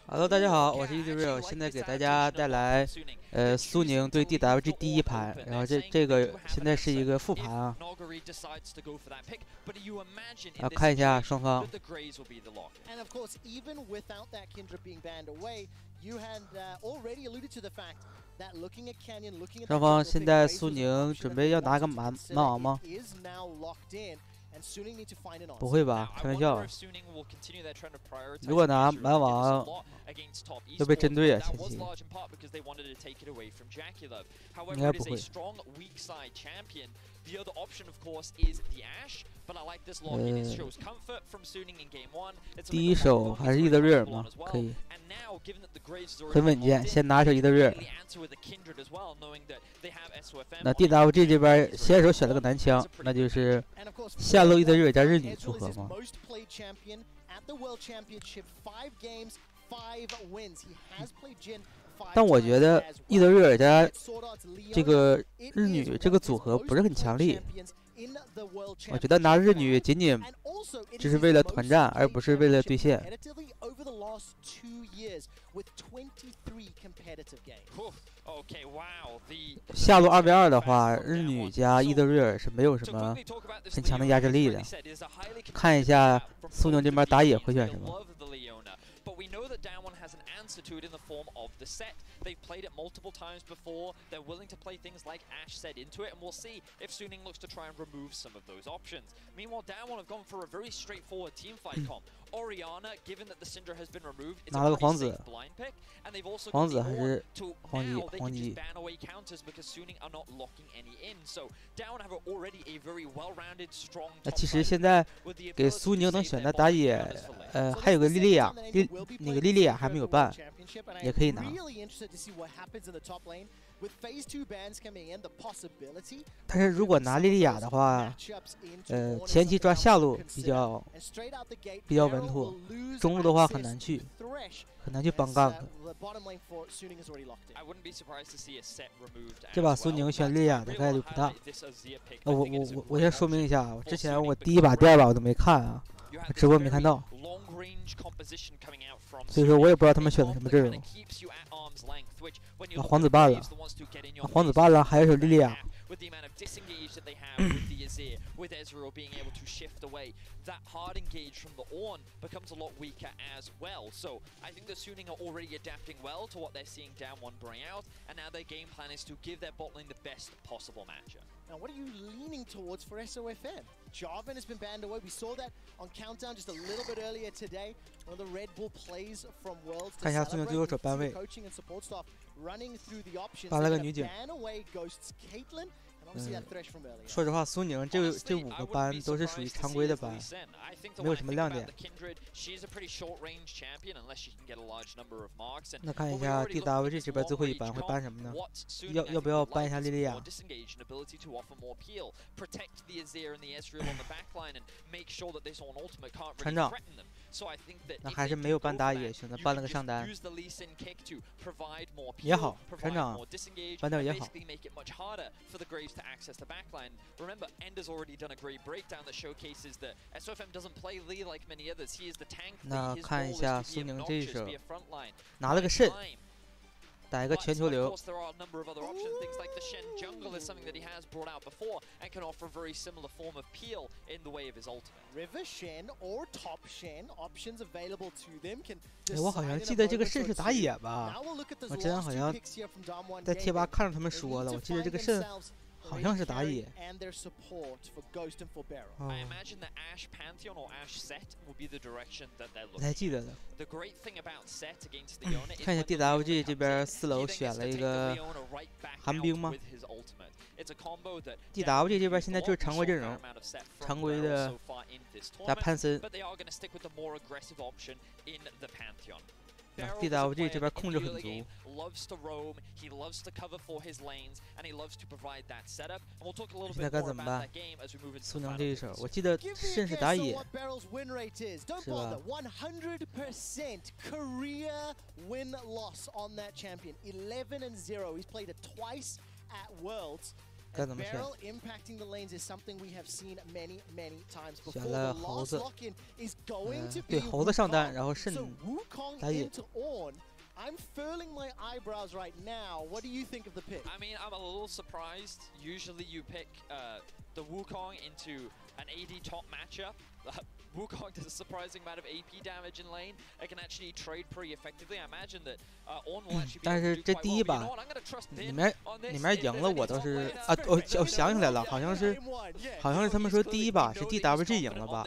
Hello， 大家好，我是 DWG， 现在给大家带来苏宁对 DWG 第一盘，然后这个现在是一个复盘啊，看一下双方。双方现在苏宁准备要拿个蛮王吗？不会吧，开玩笑。如果拿蛮王，会被针对啊，前期。应该不会。第一手还是伊德瑞尔吗？可以，很稳健。先拿手伊德瑞尔。那 DWG 这边先手选了个男枪，那就是下路伊德瑞尔加日女组合吗？但我觉得伊德瑞尔加这个日女这个组合不是很强力。我觉得拿日女仅仅只是为了团战，而不是为了兑现。下路2v2的话，日女加伊德瑞尔是没有什么很强的压制力的。看一下苏宁这边打野会选什么。To it in the form of the set. They've played it multiple times before. They're willing to play things like Ash said into it, and we'll see if Suning looks to try and remove some of those options. Meanwhile, Damwon have gone for a very straightforward teamfight comp. Oriana, given that the Syndra has been removed, it's a pretty safe blind pick, and they've also got the Ornn to now they can just ban away counters because Suning are not locking any in. So Damwon have already a very well-rounded, strong. 那其实现在给苏宁能选的打野，还有个莉莉娅，那个莉莉娅还没有办。也可以拿，但是如果拿莉莉娅的话，前期抓下路比较稳妥，中路的话很难去帮gank。这把苏宁选莉莉娅的概率不大。我先说明一下，之前我第一把、第二把我都没看啊，我直播没看到。所以说我也不知道他们选的什么阵容。皇子罢了，皇子罢了，还有一手莉莉娅。With the amount of disengage that they have with the Azir, with Ezreal being able to shift away, that hard engage from the Ornn becomes a lot weaker as well. So I think the Suning are already adapting well to what they're seeing Damwon bring out, and now their game plan is to give their bot lane the best possible matchup. Now, what are you leaning towards for SOFM? Jarvan has been banned away. We saw that on Countdown just a little bit earlier today. One of the Red Bull plays from Worlds to celebrate coaching and support staff running through the options. Ban away Ghost's Caitlyn. 说实话，苏宁这5个班都是属于常规的班，没有什么亮点。那看一下 DWG 这边最后一班会搬什么呢？要不要搬一下莉莉娅？船长，那还是没有搬打野，选择搬了个上单，也好，船长搬掉也好。to access the backline. Remember, Ender's already done a great breakdown that showcases that SOFM doesn't play Lee like many others. He is the tank. 那看一下苏宁这一手，拿了个肾，打一个全球流。Of course, there are a number of other options. Things like the Shen jungle is something that he has brought out before and can offer a very similar form of peel in the way of his ultimate. River Shen or Top Shen options available to them can. 我好像记得这个肾是打野吧？我之前好像在贴吧看着他们说的，我记得这个肾。好像是打野。我才记得的。看一下 DWG 这边4楼选了一个寒冰吗 ？DWG 这边现在就是常规阵容，常规的加潘森。DWG 这边控制很足。现在该怎么办？苏宁这一手，我记得甚是打野，是吧？100% career win-loss on that champion. 11-0. He's played it twice at Worlds. 该怎么选？选了猴子，对，猴子上单，然后慎打野。I'm furling my eyebrows right now. What do you think of the pick? I mean, I'm a little surprised. Usually you pick the Wukong into an AD top matchup. Wukong does a surprising amount of AP damage in lane. It can actually trade pretty effectively. I imagine that On will actually be able to do quite well. You know what? I'm going to trust Bin on this. 里面赢了我倒是啊，我想起来了，好像是他们说第一把是 DWG 赢了吧？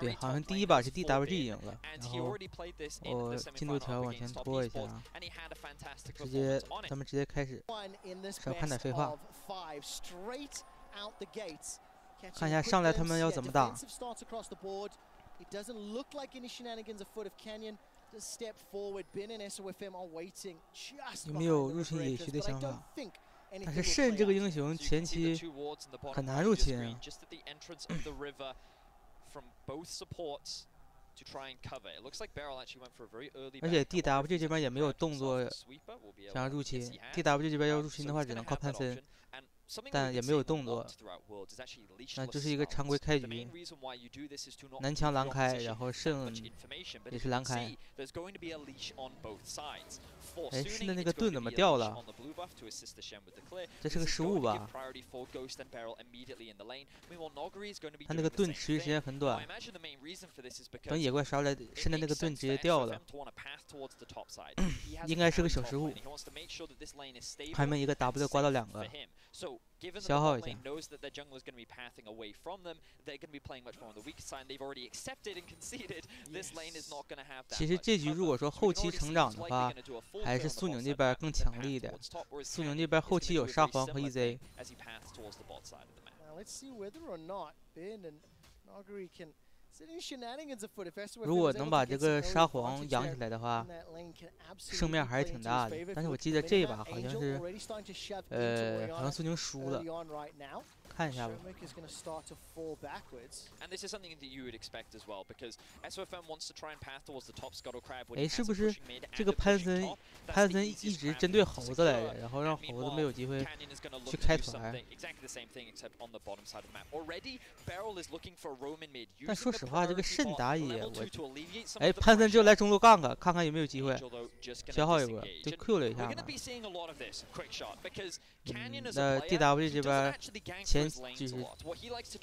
对，好像第一把是 DWG 赢了，然后我进度条往前拖一下，咱们直接开始，少看点废话。看一下上来他们要怎么打。有没有入侵野区的想法？但是慎这个英雄前期很难入侵啊。而且 DWG 这边也没有动作想要入侵 ，DWG 这边要入侵的话只能靠潘森。但也没有动作，那就是一个常规开局，南墙狼开，然后慎也是狼开。哎，慎的那个盾怎么掉了？这是个失误吧？他那个盾持续时间很短，等野怪刷出来，慎的那个盾直接掉了，应该是个小失误。还没一个 W 刮到2个。消耗一下。其实这局如果说后期成长的话，还是苏宁这边更强力一点。苏宁这边后期有沙皇和 EZ。如果能把这个沙皇养起来的话，胜面还是挺大的。但是我记得这一把好像是，好像苏宁输了。看一下吧。哎，是不是这个潘森一直针对猴子来着，然后让猴子没有机会去开团？但说实话，这个慎打野，哎，潘森就来中路干看，看看有没有机会消耗一波，就 Q 了一下嘛。那 DWG 这边就是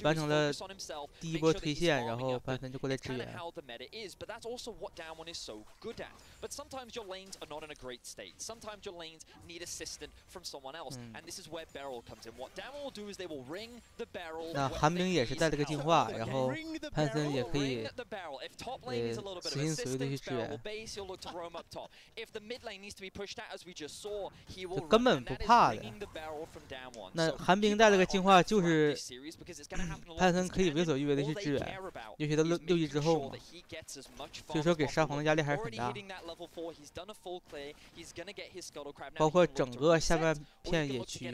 完成了第一波推线，然后潘森就过来支援。那寒冰也是带了个净化，然后潘森也可以随心所欲的去支援，就根本不怕的。那寒冰带了个净化，就是潘森可以为所欲为的去支援，尤其到6级之后嘛，所以说给沙皇的压力还是很大。包括整个下半片野区。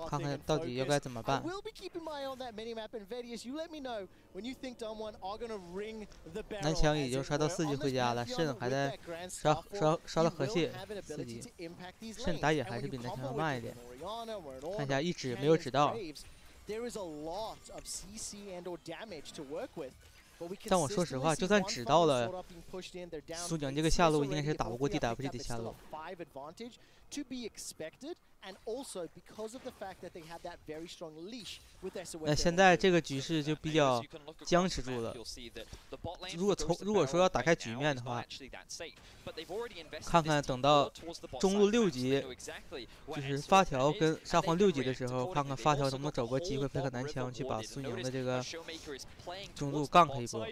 看看到底要该怎么办。南墙已经刷到4级回家了，慎还在刷了河蟹4级，慎打野还是比南墙要慢一点。看一下一指没有指到。但我说实话，就算指到了，苏宁这个下路应该是打不过 DWG 的下路。那现在这个局势就比较僵持住了。如果说要打开局面的话，看看等到中路6级，就是发条跟沙皇6级的时候，看看发条能不能找个机会配合南墙去把苏宁的这个中路杠开一波。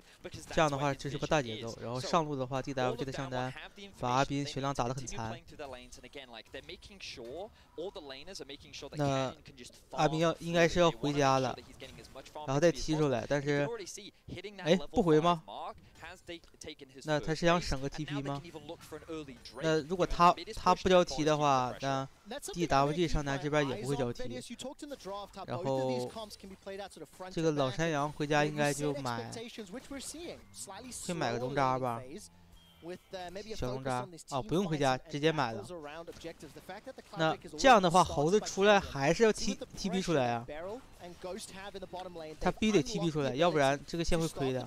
这样的话，这是个大节奏。然后上路的话 ，DWG 的上单把阿斌血量打得很残。那阿斌应该是要回家了，然后再踢出来，但是，哎，不回吗？那他是想省个 TP 吗？那如果他不交踢的话，那 DWG 上单这边也不会交踢。然后这个老山羊回家应该就会买个龙渣吧。小龙渣哦，不用回家，直接买了。那这样的话，猴子出来还是要 TP 出来啊，他必须得 TP 出来，要不然这个线会亏的。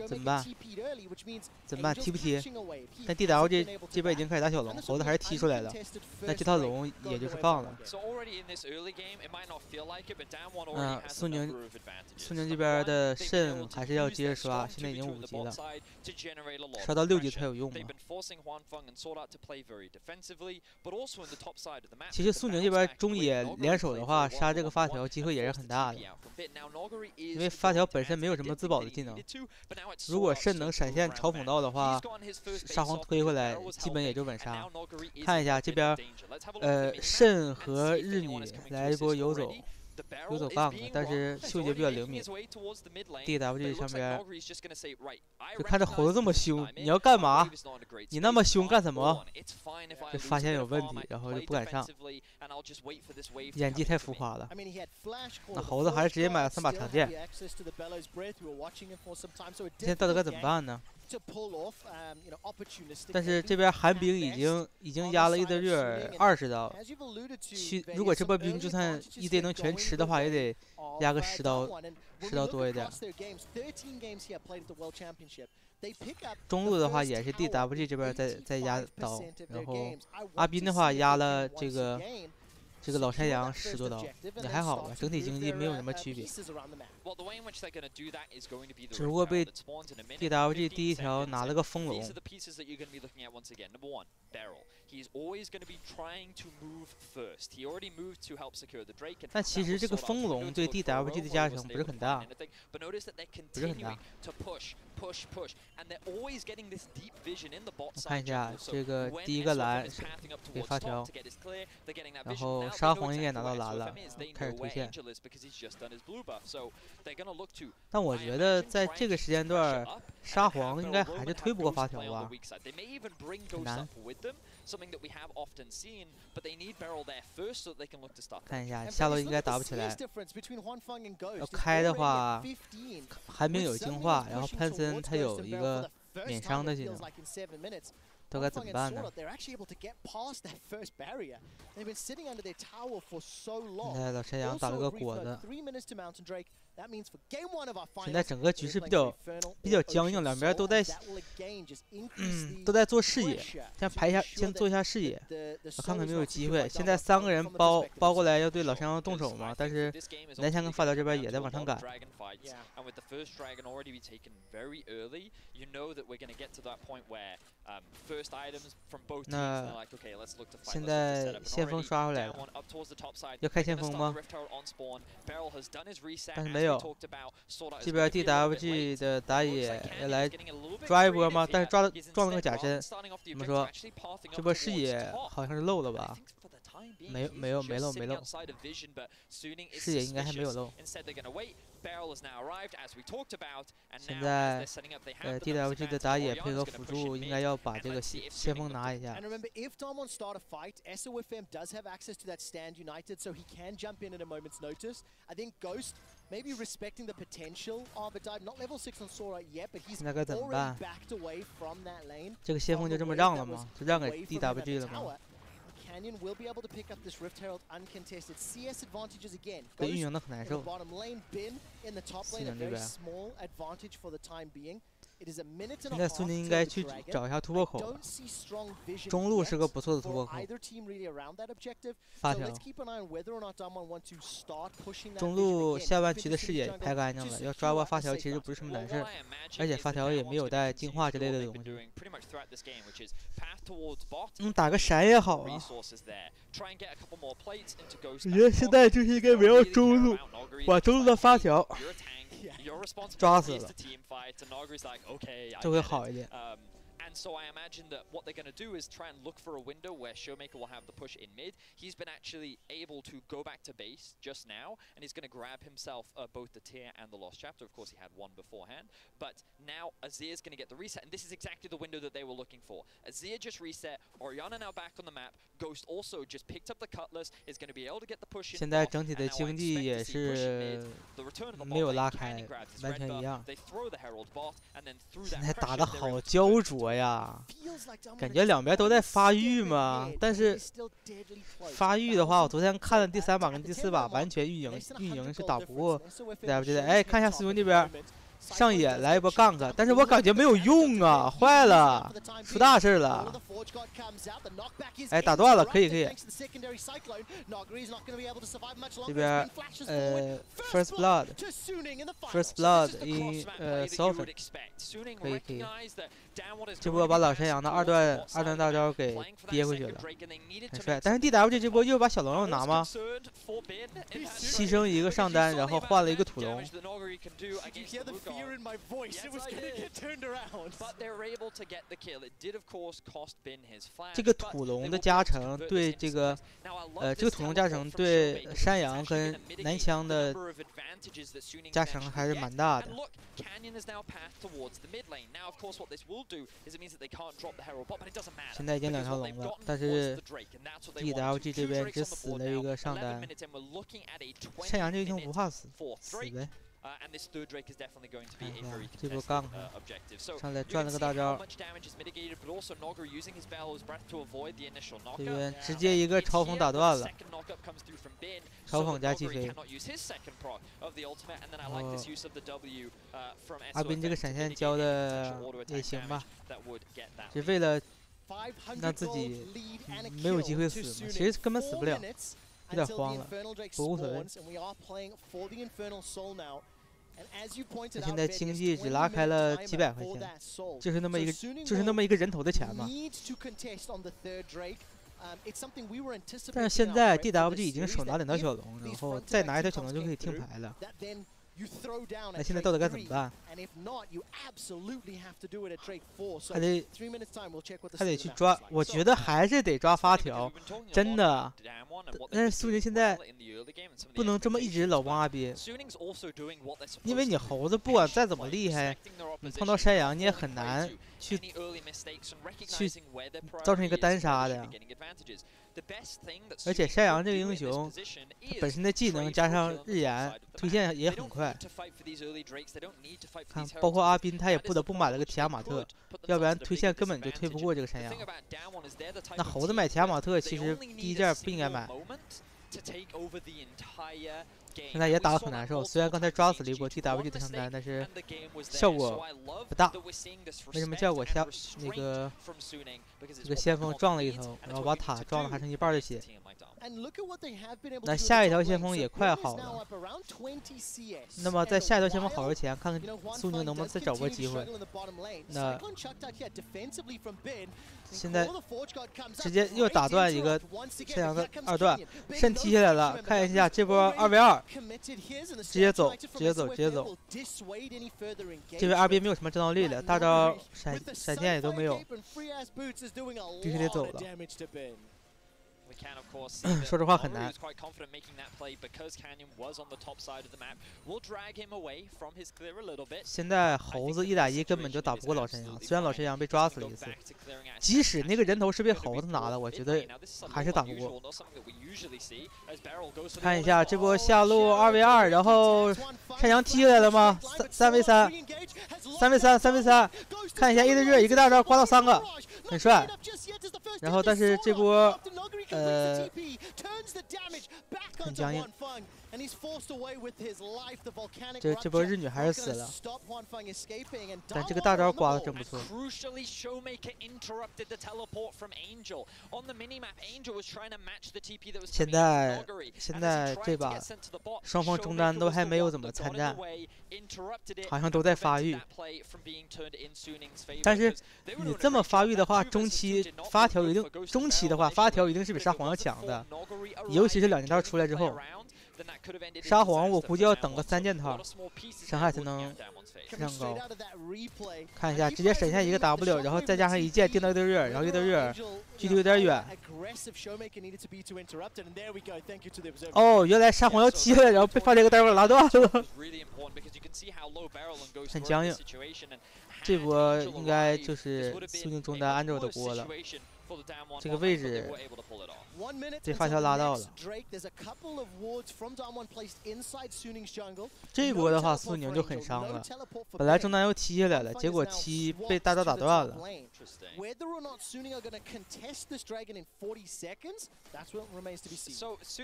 怎么办？怎么办？踢不踢？但 DWG 这边已经开始打小龙，猴子还是踢出来了，那这套龙也就是放了。苏宁这边的肾还是要接着刷，现在已经5级了，刷到6级才有用嘛。其实苏宁这边中野联手的话，杀这个发条机会也是很大的，因为发条本身没有什么自保的技能，如果肾能闪现嘲讽到的话，沙皇推回来基本也就稳杀。看一下这边，肾和日女来一波游走。有走 gank， 但是嗅觉比较灵敏。DWG 上边就看这猴子这么凶，你要干嘛？你那么凶干什么？就发现有问题，然后就不敢上，演技太浮夸了。那猴子还是直接买了3把长剑。现在到底该怎么办呢？但是这边寒冰已经压了一德瑞20刀，如果这波兵就算1D 能全吃的话，也得压个10刀多一点。中路的话也是 DWG 这边在压刀，然后阿斌的话压了这个老山羊10多刀，也还好吧，整体经济没有什么区别。只不过被 DWG 第一条拿了个风龙。但其实这个风龙对 DWG 的加成不是很大，看一下这个第一个蓝给发条，然后沙皇应该拿到蓝了，开始推线。但我觉得在这个时间段，沙皇应该还是推不过发条吧，很难。看一下下路应该打不起来，要开的话，寒冰有净化，然后潘森他有一个免伤的技能，都该怎么办呢？现在老山羊打了个果子。现在整个局势比较僵硬，两边都在做视野，先做一下视野，我看看没有机会。现在3个人包过来要对老山羊动手嘛，但是南翔跟发条这边也在往上赶。那现在先锋刷回来了，要开先锋吗？但是没有。这边 DWG 的打野要来抓一波吗？但是撞了个假身。怎么说？这波视野好像是漏了吧？没漏，视野应该还没有漏。现在DWG 的打野配合辅助，应该要把这个先锋拿一下。现在该怎么办？这个先锋就这么让了吗？就让给 DWG 了吗？被运营的很难受。苏宁这边，现在苏宁应该去找一下突破口了。中路是个不错的突破口。发条。中路下半区的视野拍干净了，要抓过发条其实不是什么难事，而且发条也没有带净化之类的东西。打个闪也好啊。我觉得现在就是应该围绕中路，把中路的发条抓死了，就会好一点。And so I imagine that what they're going to do is try and look for a window where Showmaker will have the push in mid. He's been actually able to go back to base just now, and he's going to grab himself both the tier and the lost chapter. Of course, he had one beforehand, but now Azir's going to get the reset, and this is exactly the window that they were looking for. Azir just reset, Orianna now back on the map, Ghost also just picked up the Cutlass, is going to be able to get the push in. 现在整体的经济也是没有拉开，完全一样。现在打得好焦灼呀！呀？感觉两边都在发育嘛，但是发育的话，我昨天看了第3把跟第4把，完全运营是打不过 DWG 的。哎，看一下苏宁这边。上野来一波 gank， 但是我感觉没有用啊，坏了，出大事了！哎，打断了，可以。这边first blood in Sovereign， 可以。这波把老山羊的二段大招给憋回去了，很帅。但是 DWG 这波又把小龙又拿吗？牺牲一个上单，然后换了一个土龙。这个土龙的加成对这个土龙加成对山羊跟男枪的加成还是蛮大的。现在已经2条龙了，但是 DWG 这边只死了一个上单，山羊这英雄不怕死呗。这波杠上来赚了个大招，这边直接一个嘲讽打断了，嘲讽加击飞。阿斌这个闪现交的也行吧，是为了让自己没有机会死嘛，其实根本死不了，有点慌了，不过无所谓。现在经济只拉开了几百块钱，就是那么一个人头的钱嘛。但是现在 DWG 已经手拿2条小龙，然后再拿1条小龙就可以听牌了。那现在到底该怎么办？还得去抓，我觉得还是得抓发条，真的。但是苏宁现在不能这么一直老帮阿斌，因为你猴子不管再怎么厉害，你碰到山羊你也很难去造成一个单杀的呀。而且山羊这个英雄，他本身的技能加上日炎推线也很快。看，包括阿斌他也不得不买了个提亚马特，要不然推线根本就推不过这个山羊。那猴子买提亚马特其实第一件不应该买。现在也打得很难受，虽然刚才抓死了一波 DWG 的上单，但是效果不大。为什么效果下这个先锋撞了一头，然后把塔撞了还剩1半的血？那下一条先锋也快好了。那么在下一条先锋好之前，看看苏宁能不能再找个机会。那现在直接又打断一个山羊的2段，肾踢下来了。看一下这波2v2，直接走。这边2边没有什么战斗力了，大招闪电也都没有，必须得走了。说实话很难。现在猴子1打1根本就打不过老山羊，虽然老山羊被抓死了一次，即使那个人头是被猴子拿的，我觉得还是打不过。看一下这波下路2v2，然后山羊踢下来了吗？3v3，看一下1对热，一个大招刮到3个，很帅。然后但是这波很僵硬，这波日女还是死了，但这个大招刮的真不错。现在这把双方中单都还没有怎么参战，好像都在发育。但是你这么发育的话，中期发条一定是比沙皇要强的，尤其是2件套出来之后。沙皇我估计要等个3件套，伤害才能上高。看一下，直接闪现一个 W， 然后再加上一剑定到1对热，然后1对热距离有点远。哦，原来沙皇要踢了，然后被发这个单给拉断了，很僵硬。这波应该就是苏宁中单安卓的锅了。这个位置被发条拉到了。这一波的话，苏宁就很伤了。本来中单又踢下来了，结果踢被大招打断了。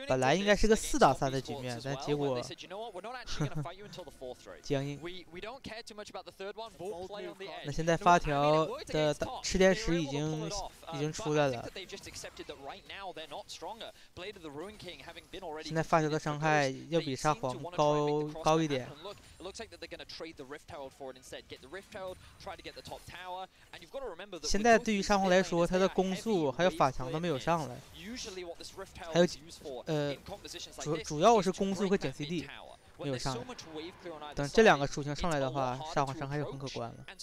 本来应该是个4打3的局面，但结果僵硬。那现在发条的吃电石已经出来了。现在发条的伤害要比沙皇高一点。现在对于沙皇来说，他的攻速还有法强都没有上来，还有主要是攻速和减 CD。没有上来，等这2个属性上来的话，沙皇伤害就很可观了。那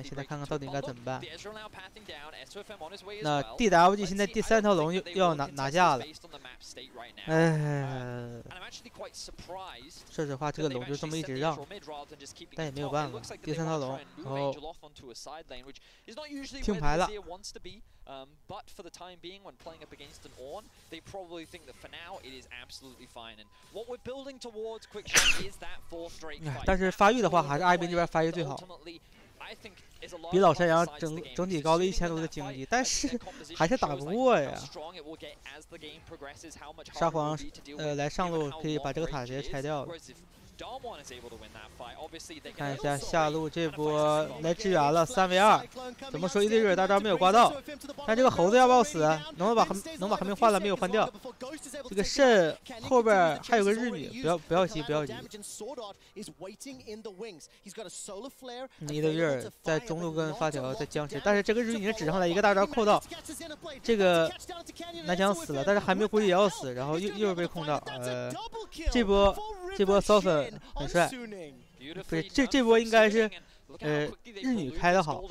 现在看看到底应该怎么办？那 DWG 现在第3条龙又要拿下了，说实话，这个龙就这么一直让，但也没有办法。第3条龙，然后听牌了。But for the time being, when playing up against an Ornn, they probably think that for now it is absolutely fine. And what we're building towards Quickshot is that 4th straight fight. 但是发育的话，还是阿宾这边发育最好，比老山羊整体高了1000多的经济，但是还是打不过呀。沙皇来上路可以把这个塔直接拆掉了。看一下下路这波来支援了，3v2，怎么说一对1大招没有刮到，但这个猴子要不要死？能把寒冰换了没有换掉？这个肾后边还有个日女，不要急。一对1在中路跟发条在僵持，但是这个日女只上来一个大招扣到，这个南墙死了，但是寒冰估计也要死，然后又是被控到，这波骚粉很帅，不是这波应该是日女开的好，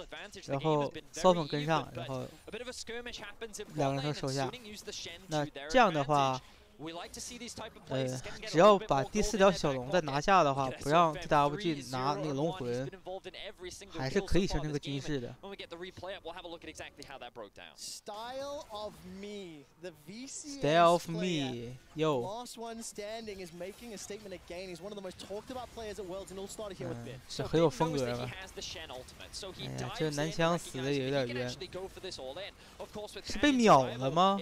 然后骚粉跟上，然后2个人都收下。那这样的话，只要把第4条小龙再拿下的话，不让 DWG 拿那个龙魂，还是可以形成个军事的。Style of me, yo. 是很有风格吧？哎呀，这南枪死的也有点冤，是被秒了吗？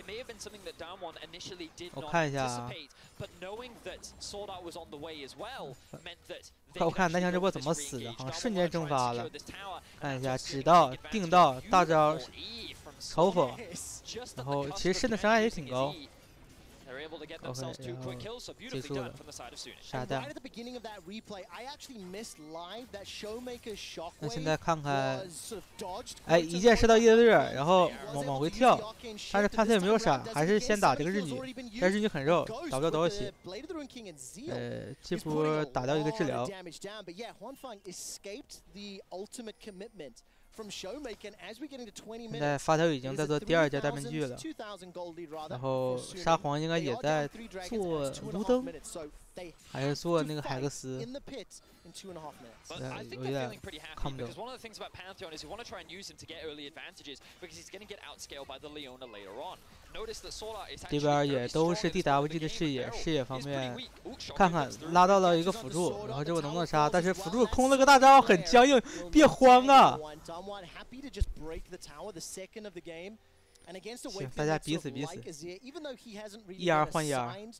我看一下啊，我看南墙这波怎么死的，好像瞬间蒸发了。看一下，指到、定到、大招、嘲讽，然后其实肾的伤害也挺高。OK， 然后结束了，傻蛋。那现在看看，哎，一键射到1对1，然后往回跳，但是看他有没有闪，还是先打这个日女，但日女很肉，打不了多少血。这波打掉一个治疗。现在发条已经在做第2阶大面具了，然后沙皇应该也在做卢登，还是做那个海克斯，有点看不懂。这边也都是 DWG 的视野方面，看看拉到了一个辅助，然后这波能不能杀？但是辅助空了个大招，很僵硬，别慌啊！行，大家彼此，1R 换1R。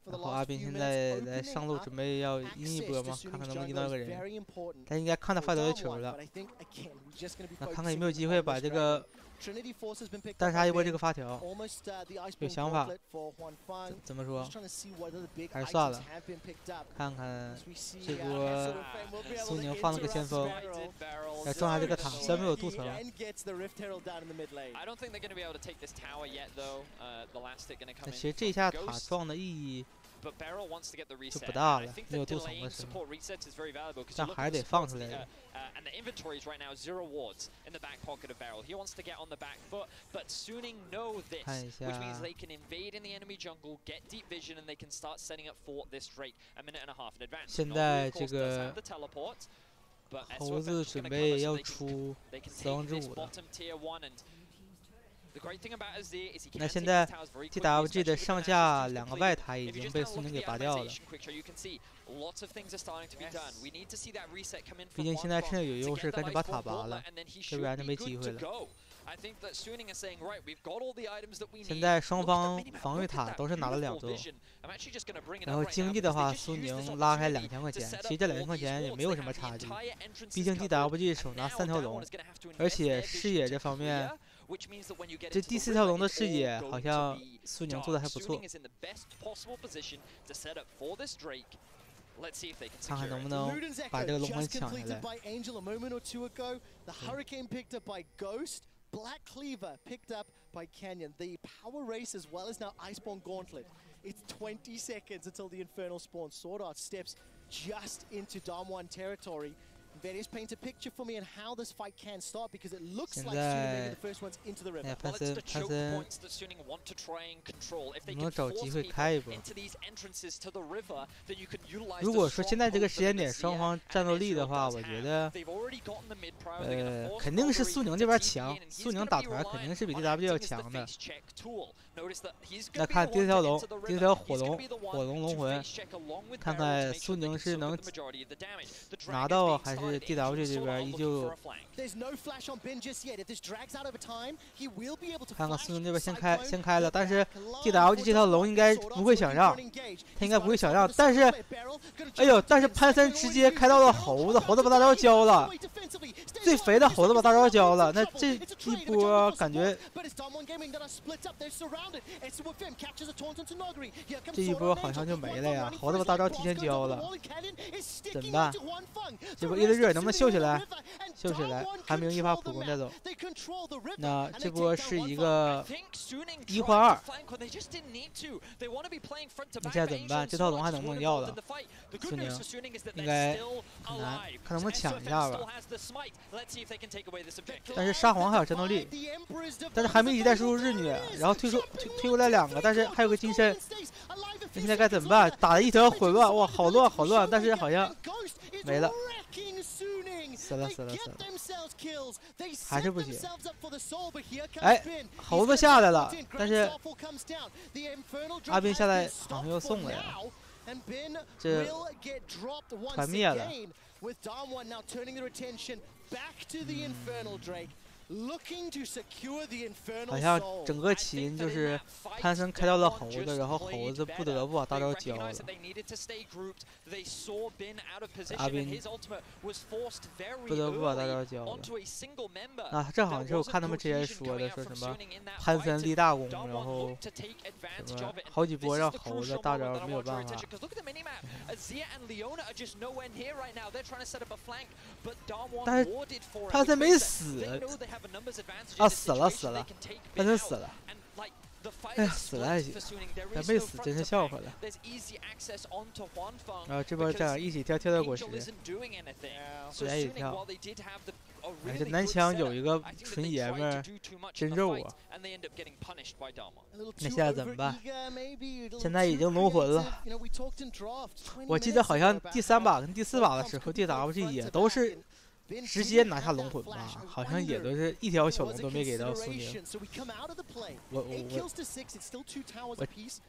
然后阿宾现在来上路准备要阴一波吗？看看能不能阴到一个人。他应该看到发条的球了，那看看有没有机会把这个单杀一波这个发条。有想法？怎么说？还是算了。看看这波苏宁放了个前锋，要撞下这个塔，虽然没有镀层。但其实这一下塔撞的意义就不大了，没有镀层的时候，但还是得放出来的。看一下，现在这个猴子准备要出死亡之舞了。那现在 DWG 的上下2个外塔已经被苏宁给拔掉了。毕竟现在趁着有优势，赶紧把塔拔了，要不然就没机会了。现在双方防御塔都是拿了2座，然后经济的话，苏宁拉开2000块钱，其实这2000块钱也没有什么差距，毕竟 DWG 手拿3条龙，而且视野这方面。这第4条龙的视野好像苏宁做的还不错，看看能不能把这个龙魂抢下来。Black Cleaver picked up by Canyon. The Power Race as well as now Iceborne Gauntlet. It's 20 seconds until the Infernal Spawn. Sword Art steps just into Dom1 territory. Various paint a picture for me on how this fight can start because it looks like Suning making the first ones into the river. 潘森能不能找机会开一波？如果说现在这个时间点双方战斗力的话，我觉得肯定是苏宁这边强，苏宁打团肯定是比 DWG 要强的。那看第4条龙，第4条火龙龙魂，看看苏宁是能拿到还是 DWG 这边依旧。看看苏宁这边先开了，但是 DWG 这条龙应该不会想让，他应该不会想让，但是，哎呦，但是潘森直接开到了猴子，猴子把大招交了，最肥的猴子把大招交了，那这一波感觉。这一波好像就没了呀！猴子把大招提前交了，怎么办？这波伊德热能不能秀起来？秀起来！韩明一发普攻带走。那这波是一个1换2，那现在怎么办？这套龙还能不能要了？苏宁应该很难，看能不能抢一下吧。但是沙皇还有战斗力，但是还没一代输入日女，然后推过来2个，但是还有个金身，那现在该怎么办？打了一条混乱，哇，好乱好乱，但是好像没了，死了，还是不行。哎，猴子下来了，但是阿斌下来好像又送了呀，这团灭了。好像整个棋就是潘森开到了猴子，然后猴子不得不把大招交了。阿斌不得不把大招交了。啊，这好像是我看他们之前说的，说什么潘森立大功，然后什么好几波让猴子大招没有办法。但是潘森没死。啊，死了，潘森死了，哎呀，死了还行，但没死真是笑话了。然后这波这样一起跳到果实，自然一起跳。哎，这南枪有一个纯爷们儿，真肉啊！那现在怎么办？现在已经龙魂了。我记得好像第3把跟第4把的时候 ，DWG 也都是。直接拿下龙魂吧，好像也都是一条小龙都没给到苏宁。我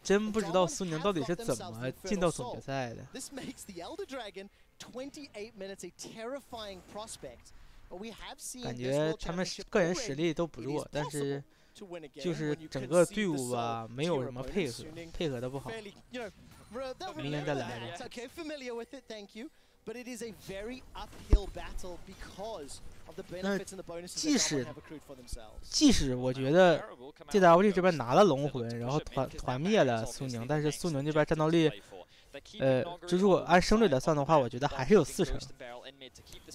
真不知道苏宁到底是怎么进到总决赛的。感觉他们个人实力都不弱，但是就是整个队伍吧，没有什么配合的不好。明年再来吧。那即使我觉得 DWG 这边拿了龙魂，然后团灭了苏宁，但是苏宁这边战斗力，就如果按胜率来算的话，我觉得还是有40%，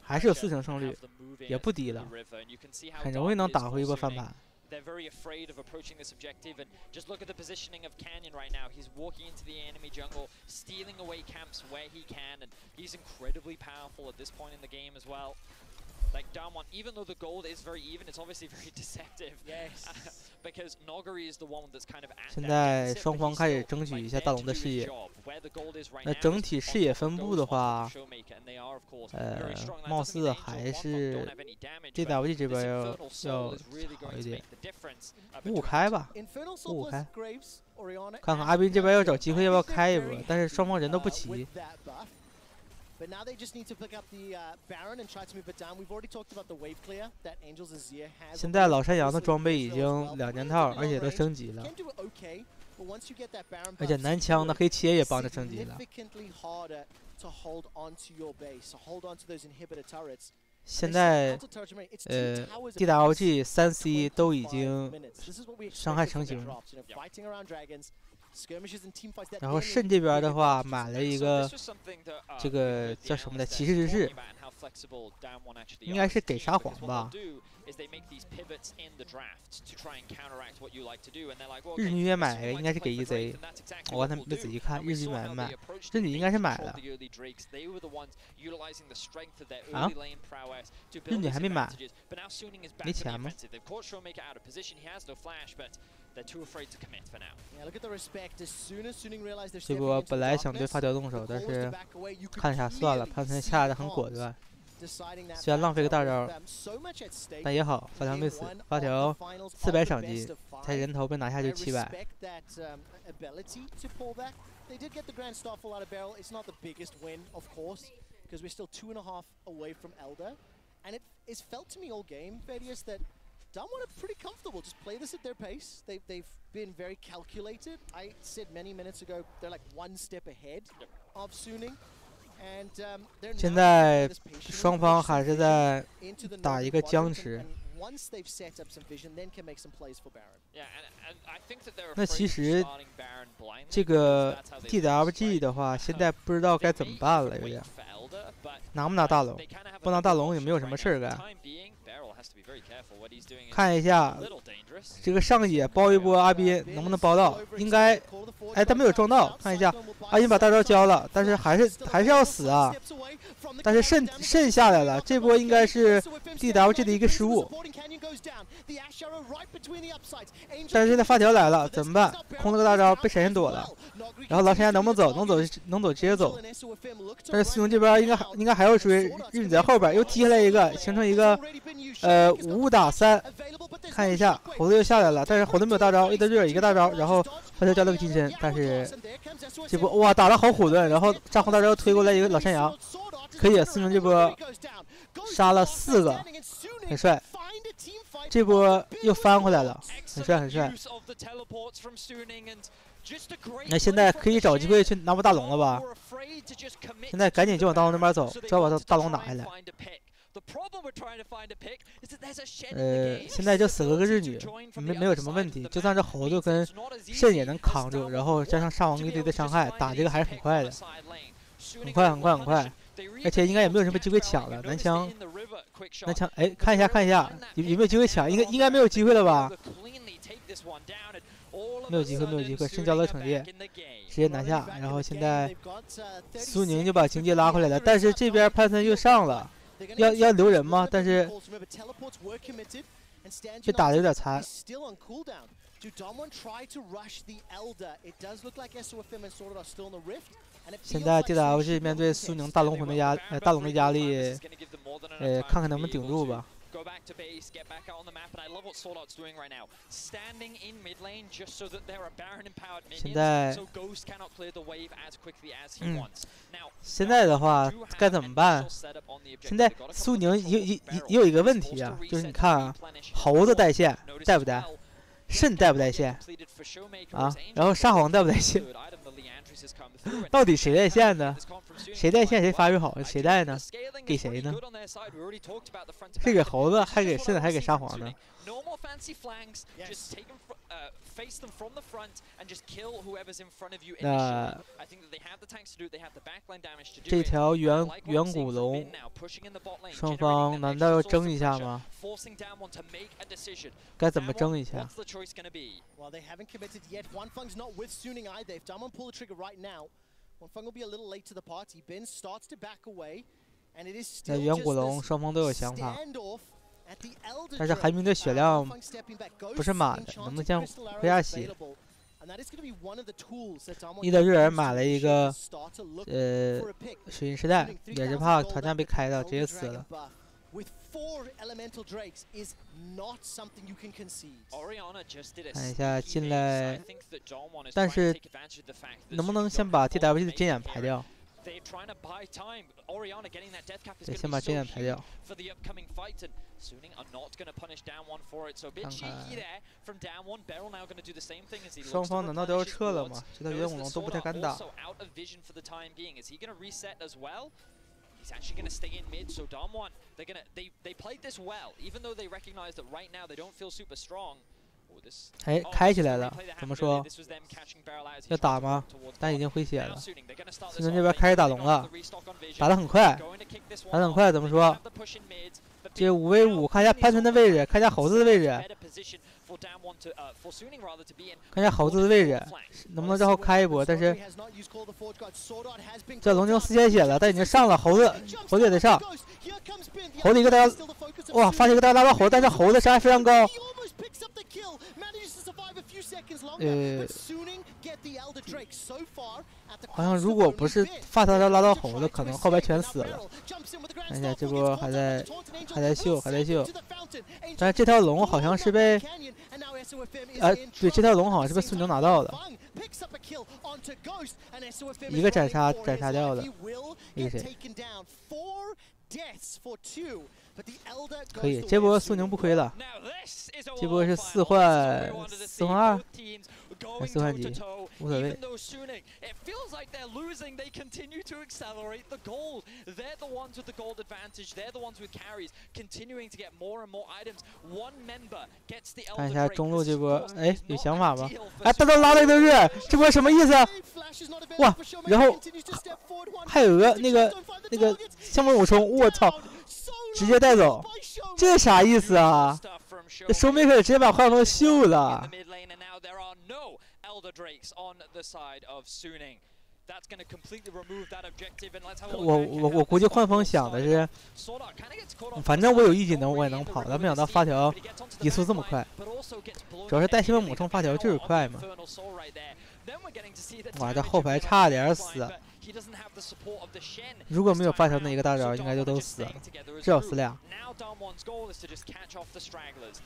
还是有40%胜率，也不低了，很容易能打回一波翻盘。They're very afraid of approaching this objective, and just look at the positioning of Canyon right now. He's walking into the enemy jungle, stealing away camps where he can, and he's incredibly powerful at this point in the game as well. Like down one, even though the gold is very even, it's obviously very deceptive. Yes. Because Noguri is the one that's kind of at 现在双方开始争取一下大龙的视野。那整体视野分布的话，貌似还是 DWG 这边要好一点。5-5开吧，5-5开。看看阿斌这边要找机会要不要开一波，但是双方人都不齐。 But now they just need to pick up the Baron and try to move it down. We've already talked about the wave clear that Angels Azir has. 现在老山羊的装备已经2件套，而且都升级了。而且男枪的黑切也帮着升级了。现在DWG 3C 都已经伤害成型了。 然后肾这边的话买了一个这个叫什么的骑士之士，应该是给沙皇吧。日女也买了，应该是给 EZ。我刚才没仔细看，日女买没买？日女应该是买了。啊？日女还没买？没钱吗？ 这波本来想对发条动手，但是看一下算了，潘森下的很果断。虽然浪费个大招，但也好，发条没死。发条400赏金，才人头被拿下就700。They did get the Grand Star full out of barrel. It's not the biggest win, of course, because we're still 2.5 away from Elder. And it's felt to me all game, Vedius, that Damwon are pretty comfortable. Just play this at their pace. They've been very calculated. I said many minutes ago, they're like 1 step ahead of Suning. And 现在双方还是在打一个僵持。 那其实这个 DWG 的话，现在不知道该怎么办了，有点拿不拿大龙？不拿大龙也没有什么事儿干。看一下这个上野包一波阿斌能不能包到？应该，哎，他没有撞到。看一下，阿斌把大招交了，但是还是要死啊！但是肾下来了，这波应该是 DWG 的一个失误。 但是现在发条来了，怎么办？空了个大招，被闪现躲了。然后老山羊能不能走？能走直接走。但是苏宁这边应该还要追，日女在后边又踢下来一个，形成一个5打3。看一下，猴子又下来了，但是猴子没有大招，一德瑞尔一个大招，然后发条交了个金身，但是这波哇打得好虎盾，然后炸红大招推过来一个老山羊，可以苏宁这波杀了4个，很帅。 这波又翻回来了，很帅很帅。那现在可以找机会去拿波大龙了吧？现在赶紧就往大龙那边走，就要把大龙拿下来。现在就死了个日女，没有什么问题。就算这猴子跟肾也能扛住，然后加上上王一堆的伤害，打这个还是很快的，很快。而且应该也没有什么机会抢了，男枪，哎，看一下，有没有机会抢？应该没有机会了吧？没有机会，深交了惩戒，直接拿下。然后现在苏宁就把经济拉回来了，但是这边潘森又上了，要留人吗？但是被打的有点残。 现在 DWG 面对苏宁大龙魂的大龙的压力，看看能不能顶住吧。现在，现在的话该怎么办？现在苏宁也有一个问题啊，就是你看啊，猴子带线带不带？肾带不带线？啊，然后沙皇带不带线？ 到底谁带线呢？谁带线谁发育好？谁带呢？给谁呢？是给猴子，还给肾，还给沙皇呢？那这条远古龙，双方难道要争一下吗？该怎么争一下？ Feng will be a little late to the party. Bin starts to back away. 那远古龙双方都有想法，但是韩明的血量不是满的，能不能先回下血？伊德瑞尔买了一个水银时代，也是怕团战被开到，直接死了。看一下进来，但是能不能先把 DWG 的针眼排掉？对，先把针眼排掉。看看，双方难道都要撤了吗？这套远古龙都不太敢打。He's actually going to stay in mid, so Damwon, they played this well, even though they recognize that right now they don't feel super strong. 哎，开起来了，怎么说？要打吗？但已经回血了。孙宁这边开始打龙了，打得很快，打得很快，怎么说？这5v5，看一下潘森的位置，看一下猴子的位置，看一下猴子的位置，能不能之后开一波？但是这龙已经4血血了，但已经上了，猴子也得上，猴子一个大招，哇，发现一个大招拉到猴子，但是猴子伤害非常高。好像如果不是发大招拉到猴子，可能后边全死了。看一下这波还在秀，但是这条龙好像是被，对，这条龙好像是被孙宁拿到的，一个斩杀掉的，那个谁？可以，这波苏宁不亏了。这波是4换2，还4换几，无所谓。看一下中路这波，哎，有想法吗？哎，大招拉了一个热，这波什么意思？哇，然后还有个那个项目武冲，我操！直接带走，这啥意思啊？这收妹可直接把画风秀了。我估计幻风想的是，反正我有一技能我也能跑，但没想到发条移速这么快。主要是带新闻母冲发条就是快嘛。哇，这后排差点死。如果没有发条那一个大招，应该就都死了，至少死俩。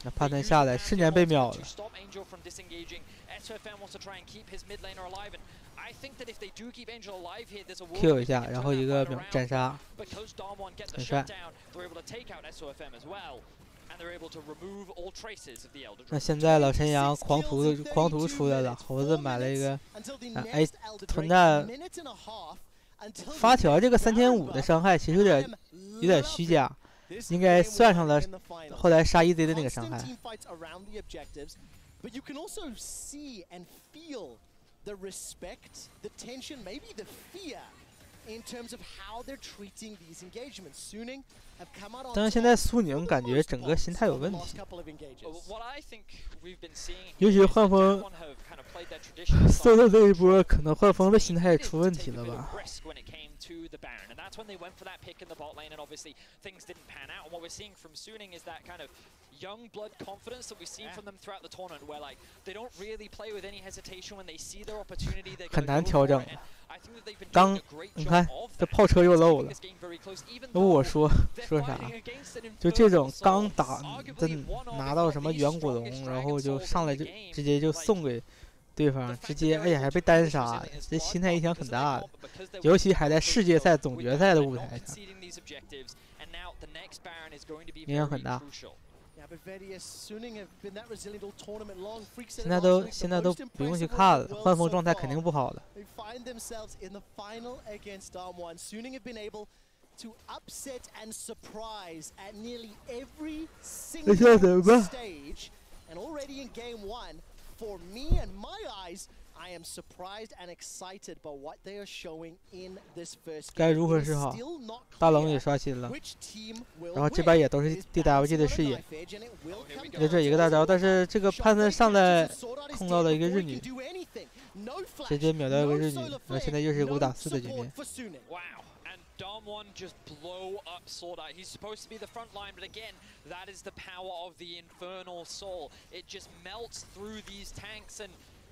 那潘森下来，瞬间被秒了。Q 一下，然后一个斩杀，很帅。那现在老陈阳狂徒出来了，猴子买了一个，哎，团战发条这个3500的伤害其实有点虚假，应该算上了后来杀1Z的那个伤害。但是现在苏宁感觉整个心态有问题，尤其幻风受的这一波，可能幻风的心态也出问题了吧。young blood confidence that we've seen from them throughout the tournament, where like they don't really play with any hesitation when they see their opportunity. 很难调整。刚你看这炮车又漏了，我说啥？就这种刚打拿到什么远古龙，然后就上来就直接就送给对方，直接哎呀还被单杀，这心态影响很大的，尤其还在世界赛总决赛的舞台上，影响很大。现在都不用去看了，幻风状态肯定不好的。那现在怎么办？该如何是好？大龙也刷新了，然后这边也都是 DWG 的视野，就这一个大招，但是这个潘森上来控到了一个日女，直接秒掉一个日女，然后现在又是5打4的局面。Dom1 just blow up Sword Art. He's supposed to be the front line, but again, that is the power of the Infernal Soul. It just melts through these tanks and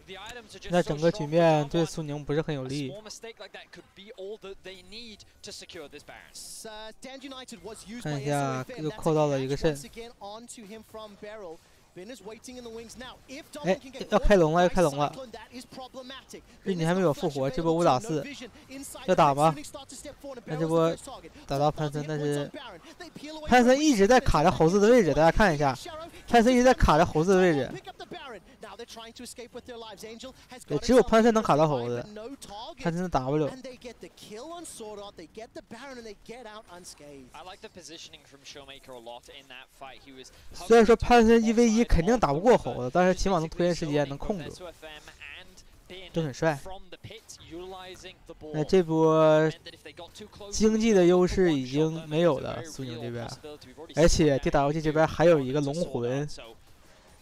the items are just 那 so 整个 strong 局 for 面对 Dom1. 苏宁不是很有 A 利。 small mistake like that could be all that they need to secure this Baron. Stand United was used 看 by 一下 SOFM. 又 That's 扣到了一个 a catch 肾。 once again onto him from Beryl. Bin is waiting in the wings now. If 哎 Dom1 can get 要开龙了，要 caught 开 by 龙了。 Cyclone, that is problematic. 日 Bin 你 is 还没 got 有 flash 复活，这 available 波 to 5打 no 4， vision inside 要 the 打 mix. 吗？ Suning start to step forward and 那 Beryl's 这 the 波 first target. 打到 Both 潘森， hit 但 points 是 on Baron. They peel away 潘 from 森一直在卡着猴子的位置，大家看一下， Sharrow 潘森一直在卡着猴子的位置。 pick up the Baron. Now they're trying to escape with their lives. Angel has 对， got 只有 himself 潘森能 a 卡到 survive, 猴子， but no target. 潘森的 W。 And they get the kill on Sword Art, they get the Baron, and they get out unscathed. I like the positioning from Showmaker a lot in that fight. He was 虽然说潘森1v1肯定打不过猴子，但是起码能拖延时间，能控住，都很帅。那这波经济的优势已经没有了，苏宁这边，而且 DWG 这边还有一个龙魂，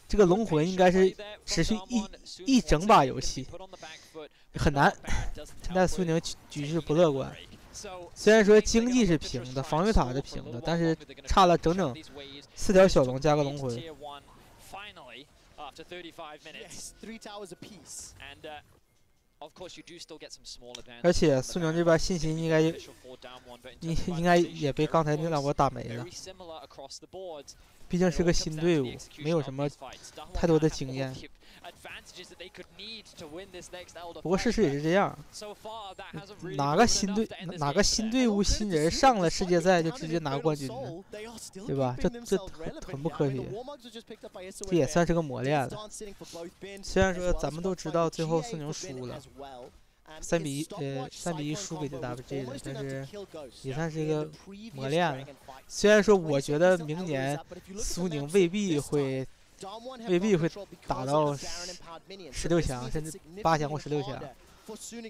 这个龙魂应该是持续一整把游戏，很难。现在苏宁局势不乐观。 虽然说经济是平的，防御塔是平的，但是差了整整4条小龙加个龙魂。 Yes, 3 towers apiece. 而且苏宁这边信心应该也被刚才那两波打没了。毕竟是个新队伍，没有什么太多的经验。不过事实也是这样，哪个新队伍新人上了世界赛就直接拿冠军呢？对吧？这很不科学，这也算是个磨练了。虽然说咱们都知道最后苏宁输了。 3比1输给 DWG 了，但是也算是一个磨练了。虽然说我觉得明年苏宁未必会打到16强，甚至8强或16强。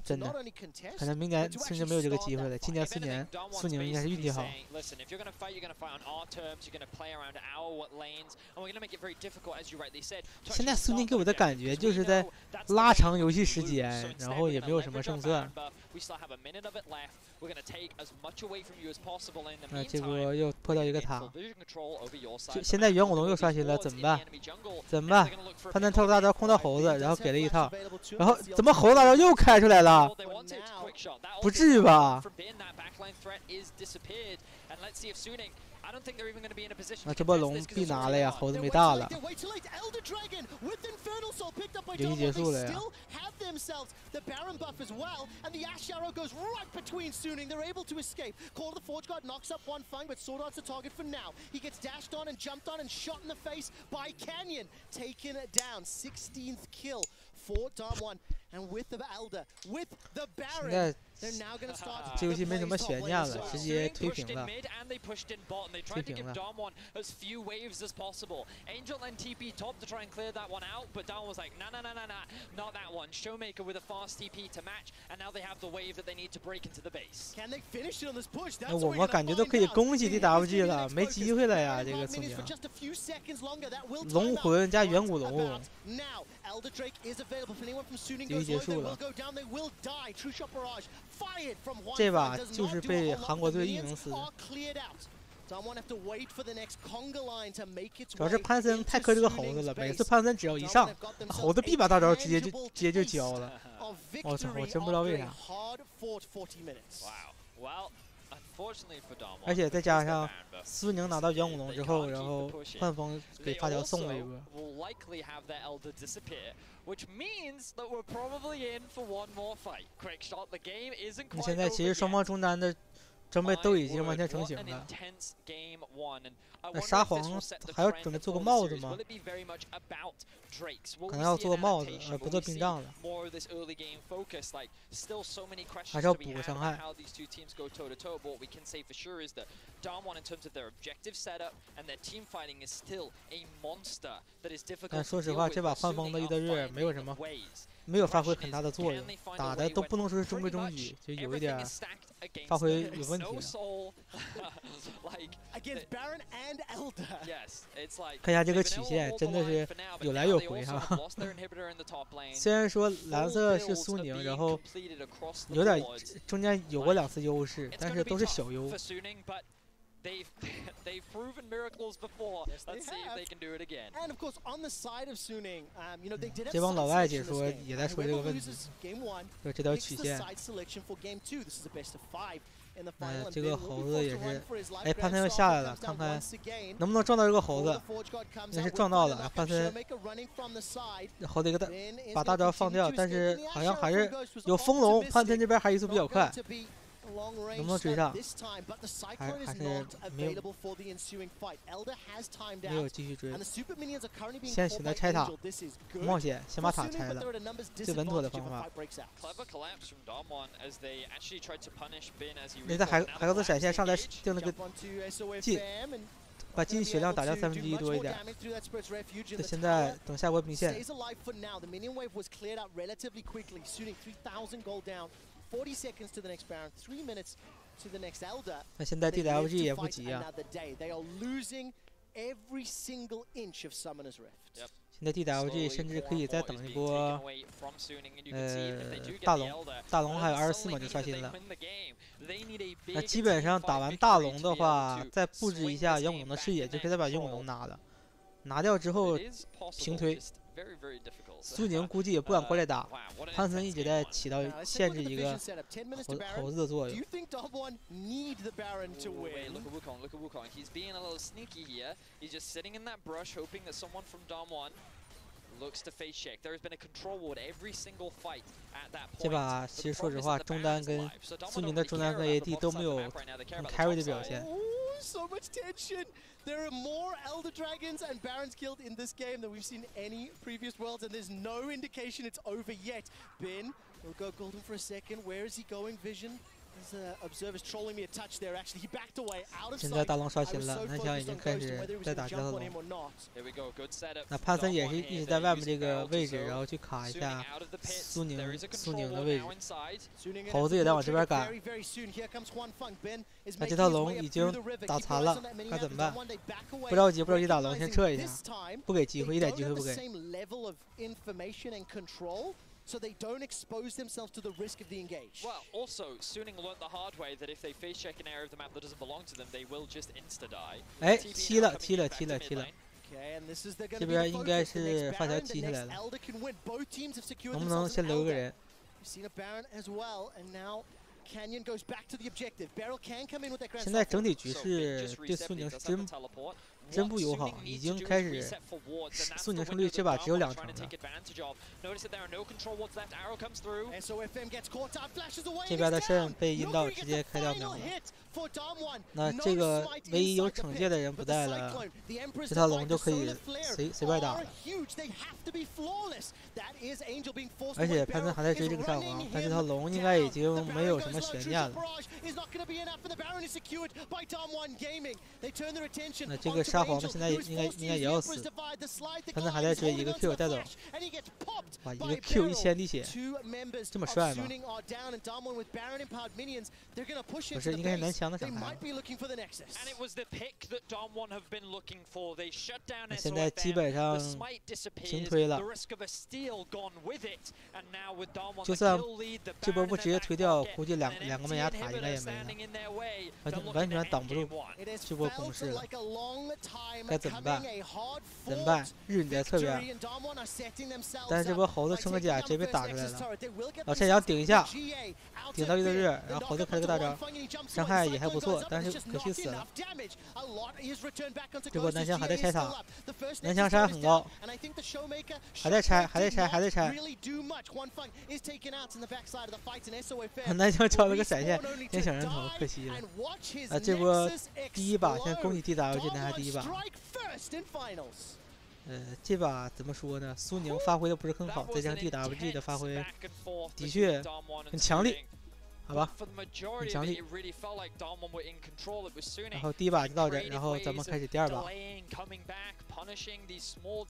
真的，可能明年甚至没有这个机会了。今年4年，苏宁应该是运气好。现在苏宁给我的感觉就是在拉长游戏时间，然后也没有什么胜算。这波又破掉一个塔，现在远古龙又刷新了，怎么办？怎么办？他能跳大招控到猴子，然后给了一套，然后怎么猴子大招又开出来了？不至于吧？那这波龙必拿了呀，猴子没大了。游戏结束了呀。 The Baron buff as well, and the Ash Arrow goes right between Suning. They're able to escape. Call of the Forge Guard knocks up one Fang, but Sword Art's the target for now. He gets dashed on and jumped on and shot in the face by Canyon. Taken down, 16th kill for Dom1. And with the Elder, with the Baron, they're now going to start. 这游戏没什么悬念了，直接推平了。推平了。 as few waves as possible. Angel and TP top to try and clear that one out, but Down was like, nah, not that one. Showmaker with a fast TP to match, and now they have the wave that they need to break into the base. Can they finish it on this push? That's 我们感觉都可以恭喜 DWG 了，没机会了呀，这个苏宁。龙魂加远古龙。游戏结束了。这把就是被韩国队一鸣死。 主要是潘森太磕这个猴子了，每次潘森只要一上，猴子必把大招直接就交了。我操，我真不知道为啥。而且再加上苏宁拿到远古龙之后，然后幻风给发条送了一波。 现在其实双方中单的 装备都已经完全成型了。那沙皇还要准备做个帽子吗？可能要做个帽子，而不做冰杖了。还是要补个伤害。但说实话，这把幻风的伊德瑞没有什么没有发挥很大的作用，打的都不能说是中规中矩，就有一点发挥有问题了。看一下这个曲线，真的是有来有回哈。虽然说蓝色是苏宁，然后有点中间有过2次优势，但是都是小优。They've proven miracles before. Let's see if they can do it again. And of course, on the side of Suning, they did have 这帮老外解说也在说这个问题，就这条曲线。这个猴子也是，哎，潘森又下来了，看看能不能撞到这个猴子。那是撞到了，潘森猴子把大招放掉，但是好像还是有风龙，潘森这边还移速比较快。能不能追上？还是没有继续追。先选择拆塔，冒险先把塔拆了，最稳妥的方法。那在海格斯闪现上来定了个进，把进血量打掉1/3多一点。现在等下波兵线。40 seconds to the next Baron, 3 minutes to the next Elder. 那现在 DWG 也不急啊。They are losing every single inch of Summoner's Rift. 现在 DWG 甚至可以再等一波，大龙还有24秒就刷新了。那基本上打完大龙的话，再布置一下远古龙的视野，就可以再把远古龙拿了。拿掉之后平推。苏宁估计也不敢过来打，潘森一直在起到限制一个猴子的作用。这把其实说实话，中单跟苏宁的中单跟 AD 都没有很 carry 的表现。So much tension. There are more Elder Dragons and Barons killed in this game than we've seen any previous worlds, and there's no indication it's over yet. Bin will go golden for a second. Where is he going, Vision? His observer's trolling me a touch there. Actually, he backed away out of sight. 现在大龙刷新了，南墙已经开始在打这条龙。那潘森也是一直在外面这个位置，然后去卡一下苏宁的位置。猴子也在往这边赶。那这条龙已经打残了，该怎么办？不着急打龙，先撤一下，不给机会，一点机会不给。So they don't expose themselves to the risk of the engage. Well, also, Suning learned the hard way that if they face check an area of the map that doesn't belong to them, they will just insta die. 哎，踢了。这边应该是发条踢下来了，能不能先留个人？ 现在整体局势对苏宁是真不友好，已经开始苏宁胜率这把只有2成了。这边的肾被阴道直接开掉秒了。那这个唯一有惩戒的人不在了，这条龙就可以随便打了。而且潘森还在追这个上王，但这条龙应该已经没有什么悬念了。那这个沙皇的现在应该也要死，潘森还在追，一个 Q 带走，哇，一个 Q 1000滴血，这么帅吗？不是，应该是南墙的伤害。那现在基本上平推了，就算这波不直接推掉，估计两个门牙塔应该也没了，完全挡不住这波攻势了。该怎么办？日你在侧边，但是这波猴子撑个甲直接被打出来了。老太阳顶一下，顶到1的日，然后猴子开了个大招，伤害也还不错，但是可惜死了。这波南墙还在拆塔，南墙伤害很高，还在拆。南墙交了个闪现，先小人头，可惜了。这波第一把，先恭喜 DWG 拿下第一把。这把怎么说呢？苏宁发挥的不是很好，再加上 DWG 的发挥的确很强力，好吧，很强力。然后第一把就到这，然后咱们开始第二把。